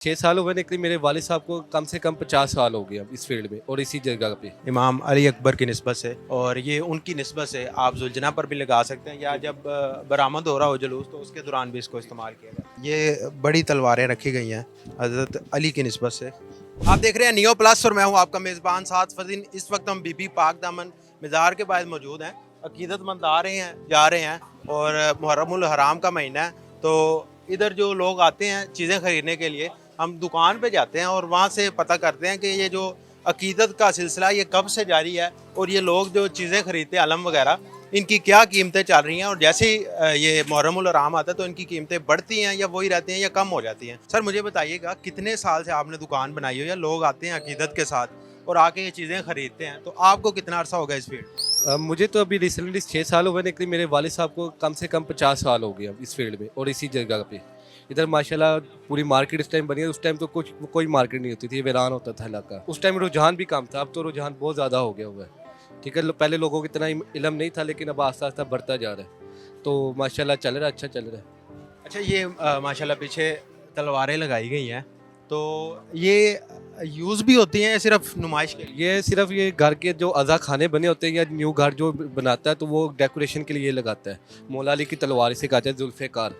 6 साल हुए लेकिन मेरे वालिद साहब को कम से कम 50 साल हो गए अब इस फील्ड में और इसी जगह पे। इमाम अली अकबर की निस्बत से, और ये उनकी निस्बत से आप जुलझना पर भी लगा सकते हैं, या जब बरामद हो रहा हो जुलूस तो उसके दौरान भी इसको इस्तेमाल किया जाए। ये बड़ी तलवारें रखी गई हैं हज़रत अली की निस्बत से। आप देख रहे हैं नियो प्लस और मैं हूँ आपका मेज़बान साद फरदीन। इस वक्त हम बीबी पाक दामन मज़ार के पास मौजूद हैं। अकीदतमंद आ रहे हैं, जा रहे हैं, और मुहर्रमुल हराम का महीना है, तो इधर जो लोग आते हैं चीज़ें ख़रीदने के लिए, हम दुकान पे जाते हैं और वहाँ से पता करते हैं कि ये जो अकीदत का सिलसिला ये कब से जारी है, और ये लोग जो चीज़ें ख़रीदते हैं अलम वगैरह, इनकी क्या कीमतें चल रही हैं, और जैसे ही ये मुहर्रमुल हराम आता है तो इनकी कीमतें बढ़ती हैं या वही रहती हैं या कम हो जाती हैं। सर मुझे बताइएगा, कितने साल से आपने दुकान बनाई हो, या लोग आते हैं अकीदत के साथ और आके ये चीज़ें ख़रीदते हैं, तो आपको कितना अरसा होगा इस फील्ड? मुझे तो अभी रिसेंटली 6 साल हुए लेकिन मेरे वालिद साहब को कम से कम 50 साल हो गए अब इस फील्ड में और इसी जगह पे। इधर माशाल्लाह पूरी मार्केट इस टाइम बनी है, उस टाइम तो कुछ कोई मार्केट नहीं होती थी, वीरान होता था इलाका। उस टाइम रुझान भी कम था, अब तो रुझान बहुत ज़्यादा हो गया हुआ है। ठीक है, पहले लोगों को इतना इल्म नहीं था लेकिन अब आस्ता आस्ता बढ़ता जा रहा है, तो माशाल्लाह चल रहा है, अच्छा चल रहा है। अच्छा, ये माशाल्लाह पीछे तलवारें लगाई गई हैं, तो ये यूज़ भी होती हैं या सिर्फ नुमाइश के लिए? ये सिर्फ ये घर के जो अज़ा खाने बने होते हैं या न्यू घर जो बनाता है तो वो डेकोरेशन के लिए लगाता है। मौला अली की तलवार से कहते हैं जुल्फ़िकार।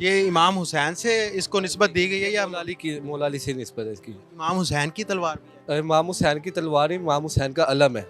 ये इमाम हुसैन से इसको निस्बत दी गई है या मौला अली से निस्बत है इसकी। इमाम हुसैन की तलवार भी है? इमाम हुसैन की तलवार इमाम हुसैन का अलम है,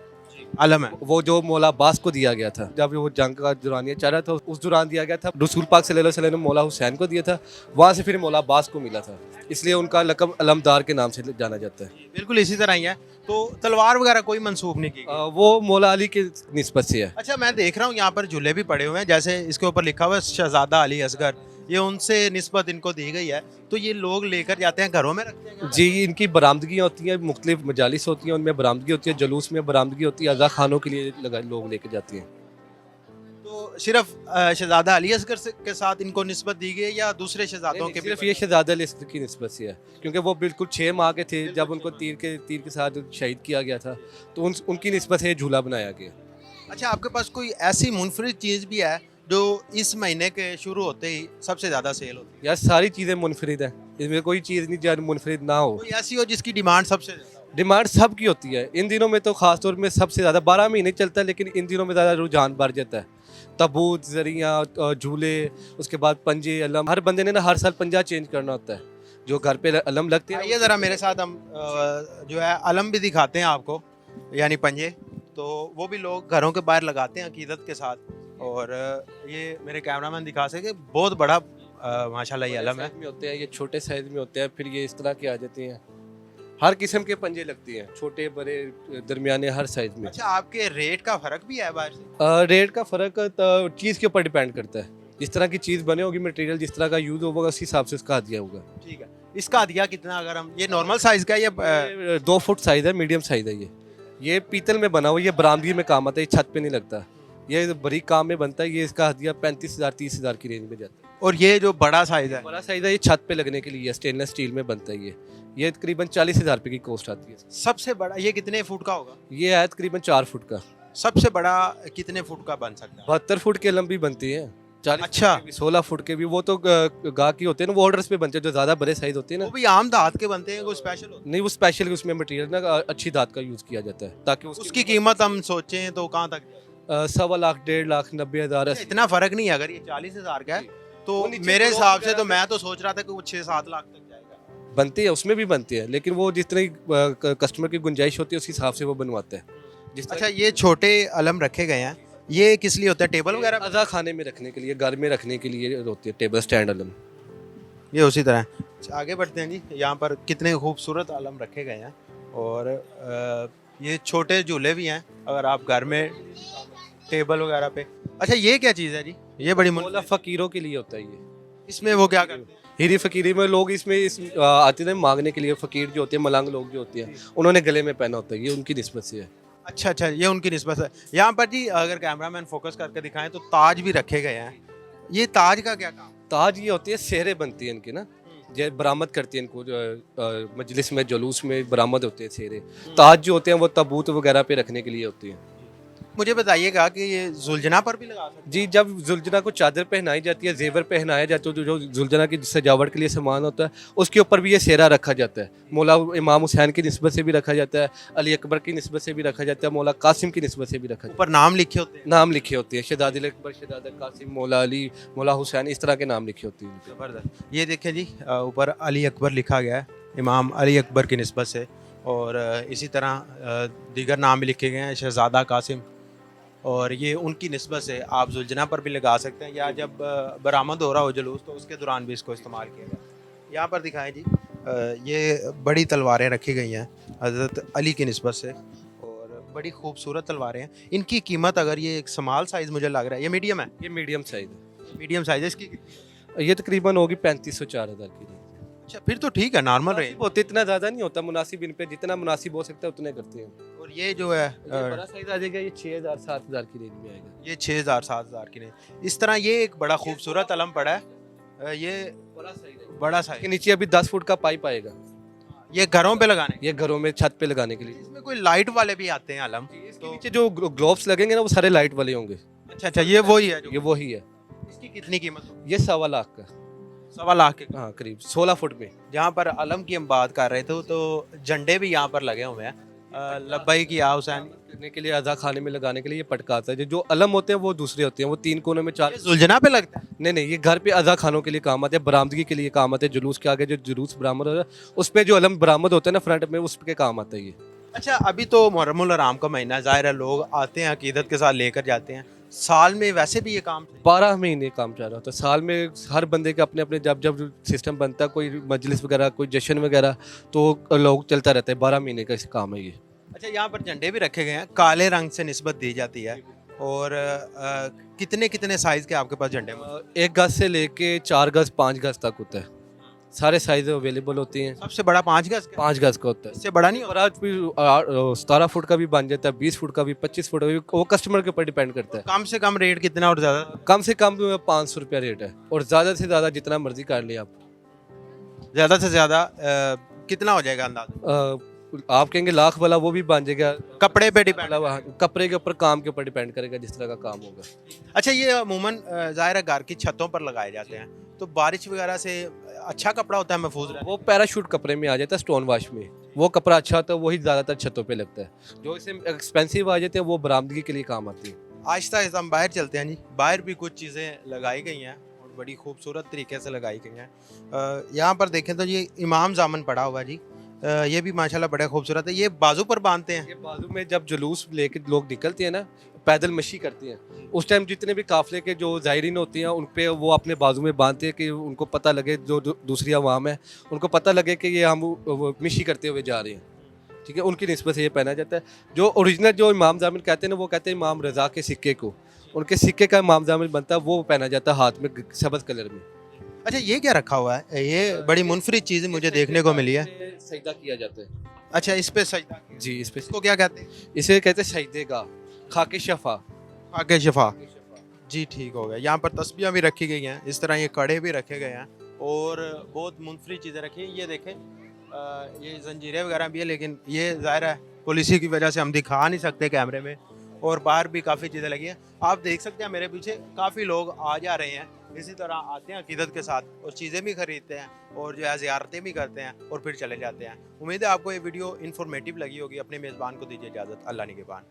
अलम है। वो जो मौला अब्बास को दिया गया था जब वो जंग का दौरानिया चल रहा था, उस दौरान दिया गया था। रसूल पाक सल्लल्लाहु अलैहि वसल्लम ने मौला हुसैन को दिया था, वहाँ से फिर मौला अब्बास को मिला था, इसलिए उनका लक़ब अलमदार के नाम से जाना जाता है। बिल्कुल इसी तरह ही है। तो तलवार वगैरह कोई मंसूब नहीं की गई? वो मौला अली की निस्बत से है। अच्छा, मैं देख रहा हूँ यहाँ पर झूले भी पड़े हुए हैं, जैसे इसके ऊपर लिखा हुआ है शहजादा अली असगर, ये उनसे निस्बत इनको दी गई है, तो ये लोग लेकर जाते हैं, घरों में रखते हैं? जी, इनकी बरामदगियाँ होती हैं, मुख्तलिफ मजालिस होती हैं, उनमें बरामदगी होती है, जुलूस में बरामदगी होती है, अज़ा खानों के लिए लोग लेके जाते हैं। तो सिर्फ शहजादा अली असगर के साथ इनको निस्बत दी गई है या दूसरे शहजादों के भी? सिर्फ ये शहजादा अली की निस्बत से है, क्योंकि वो बिल्कुल 6 माह के थे जब उनको तीर के साथ शहीद किया गया था, तो उनकी निस्बत से झूला बनाया गया। अच्छा, आपके पास कोई ऐसी मुनफरिद चीज़ भी है जो इस महीने के शुरू होते ही सबसे ज़्यादा सेल होती है? यार सारी चीज़ें मुनफरिद हैं, इसमें कोई चीज़ नहीं जो मुनफरिद ना हो। कोई ऐसी हो जिसकी डिमांड सबसे ज़्यादा हो? डिमांड सबकी होती है, इन दिनों में तो ख़ास तौर में सबसे ज़्यादा 12 महीने चलता है, लेकिन इन दिनों में ज़्यादा रुझान बढ़ जाता है। ताबूत, ज़रिया, झूले, उसके बाद पंजे, अलम, हर बंदे ने ना हर साल पंजा चेंज करना होता है, जो घर पे अलम लगते हैं। आइए ज़रा मेरे साथ, हम जो है अलम भी दिखाते हैं आपको, यानी पंजे, तो वो भी लोग घरों के बाहर लगाते हैं अकीदत के साथ। और ये मेरे कैमरामैन दिखा सके, बहुत बड़ा माशाल्लाह ये अलम है। में होते हैं, ये छोटे साइज में होते हैं, फिर ये इस तरह के आ जाते हैं। हर किस्म के पंजे लगते हैं, छोटे बड़े दरमियाने हर साइज में। अच्छा, आपके रेट का फ़र्क भी है बाहर से? रेट का फ़र्क चीज़ के ऊपर डिपेंड करता है, जिस तरह की चीज़ बने होगी, मटेरियल जिस तरह का यूज़ होगा उस हिसाब से उसका हदिया होगा। ठीक है, इसका हदिया कितना, अगर हम, ये नॉर्मल साइज़ का है या 2 फुट साइज है, मीडियम साइज है ये पीतल में बना हुआ, ये बरामदगी में काम आता है, ये छत पे नहीं लगता, ये बरीक काम में बनता है। ये इसका हदिया 35,000 30,000 की रेंज में जाता है। और ये जो बड़ा साइज़ है? बड़ा साइज है, ये छत पे लगने के लिए स्टेनलेस स्टील में बनता है। ये तकरीबन 40,000 रुपये की कॉस्ट आती है। सबसे बड़ा ये कितने फुट का होगा? ये है तकरीबन 4 फुट का। सबसे बड़ा कितने फुट का बन सकता है? 72 फुट के लंबी बनती है, 40 अच्छा। फुट के भी, 16 फुट के भी, वो तो गा की होते हैं ना, वो ऑर्डर्स पे बनते हैं, जो ज़्यादा बड़े साइज होते हैं वो ना। भी आम धात के बनते हैं, कोई स्पेशल होता है? नहीं, वो स्पेशल उसमें मटेरियल ना अच्छी धात का यूज़ किया जाता है, ताकि उसकी कीमत हम सोचें तो कहाँ तक? 1.25 लाख 1.5 लाख 90,000। इतना फर्क नहीं है, अगर ये 40,000 का है तो वो नीचे मेरे ब्लॉक हिसाब से वगैरह तो मैं तो सोच रहा था कि वो 6-7 लाख तक जाएगा। बनती है, उसमें भी बनती है, लेकिन वो जितनी कस्टमर की गुंजाइश होती है उस हिसाब से वो बनवाते हैं। अच्छा, ये छोटे अलम रखे गए हैं, ये किस लिए होता है? टेबल वगैरह? अज़ा खाने में रखने के लिए, घर में रखने के लिए होती है टेबल स्टैंड अलम। ये उसी तरह। अच्छा, आगे बढ़ते हैं जी। यहाँ पर कितने खूबसूरत अलम रखे गए हैं, और ये छोटे झूले भी हैं अगर आप घर में टेबल वगैरह पे। अच्छा, ये क्या चीज़ है जी? ये बड़ी मौला फ़कीरों के लिए होता है ये। इसमें वो क्या करते हैं? हीरी फ़कीरी में लोग आते थे मांगने के लिए, फ़कीर जो होते हैं, मलंग लोग जो होते हैं, उन्होंने गले में पहना होता है, ये उनकी निस्बत से है। अच्छा अच्छा, ये उनकी निस्बत है। यहाँ पर जी अगर कैमरामैन फोकस करके दिखाएं तो ताज भी रखे गए हैं। ये ताज का क्या काम? ताज ये होती है, सेहरे बनती है इनकी ना, ये बरामद करती है इनको, मजलिस में जुलूस में बरामद होते हैं सेहरे। ताज जो होते हैं वो ताबूत वगैरह पे रखने के लिए होती हैं। मुझे बताइएगा कि ये जुलझना पर भी लगा सकते हैं? जी, जब जुलझना को चादर पहनाई जाती है, ज़ेवर पहनाया जाता है, जो जुलझना की सजावट के लिए सामान होता है, उसके ऊपर भी ये सेहरा रखा जाता है। मौला इमाम हुसैन की निस्बत से भी रखा जाता है, अली अकबर की निस्बत से भी रखा जाता है, मौला कासिम की निस्बत से भी रखा जाता ऊपर नाम लिखे होते हैं? है। नाम लिखे होते हैं, शहजाद अली अकबर, शहजादा कासिम, मौला अली, मौला हुसैन, इस तरह के नाम लिखे होते हैं उनके। ज़बरदस्त। ये देखें जी, ऊपर अली अकबर लिखा गया है, इमाम अली अकबर की निस्बत से। और इसी तरह दीगर नाम भी लिखे गए हैं, शहजादा कासिम, और ये उनकी निस्बत से आप जुलझना पर भी लगा सकते हैं, या जब बरामद हो रहा हो जुलूस तो उसके दौरान भी इसको इस्तेमाल किया जाए। यहाँ पर दिखाएं जी, ये बड़ी तलवारें रखी गई हैं हज़रत अली की निस्बत से, और बड़ी खूबसूरत तलवारें हैं। इनकी कीमत, अगर ये एक स्मॉल साइज़ मुझे लग रहा है, ये मीडियम है? ये मीडियम साइज़ है। मीडियम साइज़ है इसकी। ये तकरीबन होगी 3500-4000 की रेंज। अच्छा, फिर तो ठीक है, नॉर्मल रेंज। मुनासिब होते, इतना ज़्यादा नहीं होता, मुनासिब इन पे जितना मुनासिब हो सकता है उतने करते हैं। और ये जो है ये बड़ा साइज़ आ जाएगा, ये 6000-7000 की रेंज में आएगा। ये 6000-7000 की रेंज। इस तरह ये एक बड़ा खूबसूरत अलम पड़ा है, ये बड़ा साइज़ है। बड़ा इसके साइज। नीचे अभी 10 फुट का पाइप आएगा, ये घरों पे लगाने, ये घरों में छत पे लगाने के लिए। इसमें कोई लाइट वाले भी आते हैं अलम? इसके तो नीचे जो ग्लोब्स लगेंगे ना, वो सारे लाइट वाले होंगे। अच्छा अच्छा, ये वही है जो, ये वही है। इसकी कितनी कीमत? ये 1.25 लाख का, 1.25 के। हाँ करीब 16 फुट में। जहाँ पर अलम की हम बात कर रहे थे, तो झंडे भी यहाँ पर लगे हुए हैं, लब्बई की या हुसैन। करने के लिए, अज़ा खाने में लगाने के लिए ये पटका आता है। जो अलम होते हैं वो दूसरे होते हैं, वो 3 कोनों में 4। ये जुलझना पे लगता है? नहीं, ये घर पे अज़ा खानों के लिए काम आते हैं, बरामदगी के लिए काम आते हैं। जुलूस के आगे जो जुलूस बरामद होता है, उस पे जो अलम बरामद होता है ना फ्रंट में, उस पे काम आता है ये। अच्छा, अभी तो मुहर्रमुल हराम का महीना, ज़ाहिर है लोग आते हैं, अकीदत के साथ लेकर जाते हैं। साल में वैसे भी ये काम 12 महीने काम चल रहा होता है। साल में हर बंदे के अपने अपने, जब जब सिस्टम बनता है, कोई मजलिस वगैरह, कोई जश्न वगैरह, तो लोग चलता रहता है। 12 महीने का इस काम है ये। अच्छा, यहाँ पर झंडे भी रखे गए हैं, काले रंग से निस्बत दी जाती है। और कितने कितने साइज़ के आपके पास झंडे हैं? 1 गज से लेके 4 गज 5 गज तक होता है। सारे साइज अवेलेबल होती हैं। सबसे बड़ा 5 गज का? 5 गज का होता है। इससे बड़ा नहीं और होता? आज भी 17 फुट का भी बन जाता है, 20 फुट का भी, 25 फुट का भी, वो कस्टमर के ऊपर डिपेंड करता है। कम से कम रेट कितना और ज़्यादा? कम से कम 500 रुपया रेट है, और ज़्यादा से ज़्यादा जितना मर्जी कर ले आप। ज़्यादा से ज़्यादा कितना हो जाएगा अंदाज़ा? आप कहेंगे लाख वाला, वो भी बन जाएगा। कपड़े पे डिपेंड। मतलब हाँ, कपड़े के ऊपर, काम के ऊपर डिपेंड करेगा, जिस तरह का काम होगा। अच्छा, ये अमूमन ज़ाहिर है घर की छतों पर लगाए जाते हैं, तो बारिश वगैरह से अच्छा कपड़ा होता है, महफूज रहता है? वो पैराशूट कपड़े में आ जाता है, स्टोन वॉश में। वो कपड़ा अच्छा होता है, वही ज़्यादातर छतों पे लगता है। जो इसे एक्सपेंसिव आ जाते हैं, वो बरामदगी के लिए काम आती है। आहिस्ता आहिस्ता हम बाहर चलते हैं जी। बाहर भी कुछ चीज़ें लगाई गई हैं, और बड़ी खूबसूरत तरीके से लगाई गई हैं। यहाँ पर देखें तो ये इमाम जामन पड़ा हुआ है जी। ये भी माशाल्लाह बड़ा खूबसूरत है। ये बाजू पर बांधते हैं? ये बाजू में जब जुलूस लेके लोग निकलते हैं ना, पैदल मशी करते हैं, उस टाइम जितने भी काफिले के जो ज़ायरीन होती हैं, उन पे वो अपने बाजू में बांधते हैं कि उनको पता लगे, जो दूसरी अवाम है उनको पता लगे कि ये हम वो मशी करते हुए जा रहे हैं। ठीक है, उनकी निस्बत से ये पहना जाता है। जो ओरिजिनल जो इमाम जामिन कहते हैं ना, वो कहते हैं इमाम रज़ा के सिक्के को, उनके सिक्के का इमाम जामिन बनता है, वो पहना जाता है हाथ में सब्ज़ कलर में। अच्छा, ये क्या रखा हुआ है? ये बड़ी मुनफरिद चीज़ मुझे देखने को मिली है। सजदा किया जाता है। अच्छा, इस पे सजदा? जी, इस पे इसको क्या कहते हैं? इसे कहते हैं सजदे का, खाके शफा। आगे शफा। जी, ठीक हो गया। यहाँ पर तस्बीहां भी रखी गई हैं, इस तरह ये कड़े भी रखे गए हैं, और बहुत मुनफरिद चीज़ें रखी हैं। ये देखें, ये जंजीरें वगैरह भी है, लेकिन ये ज़ाहिर है पॉलिसी की वजह से हम दिखा नहीं सकते कैमरे में। और बाहर भी काफ़ी चीज़ें लगी हैं, आप देख सकते हैं मेरे पीछे काफ़ी लोग आ जा रहे हैं। इसी तरह आते हैं अकीदत के साथ, और चीज़ें भी ख़रीदते हैं, और जो है ज़ियारतें भी करते हैं, और फिर चले जाते हैं। उम्मीद है आपको ये वीडियो इन्फॉर्मेटिव लगी होगी। अपने मेज़बान को दीजिए इजाज़त। अल्लाह निगहबान।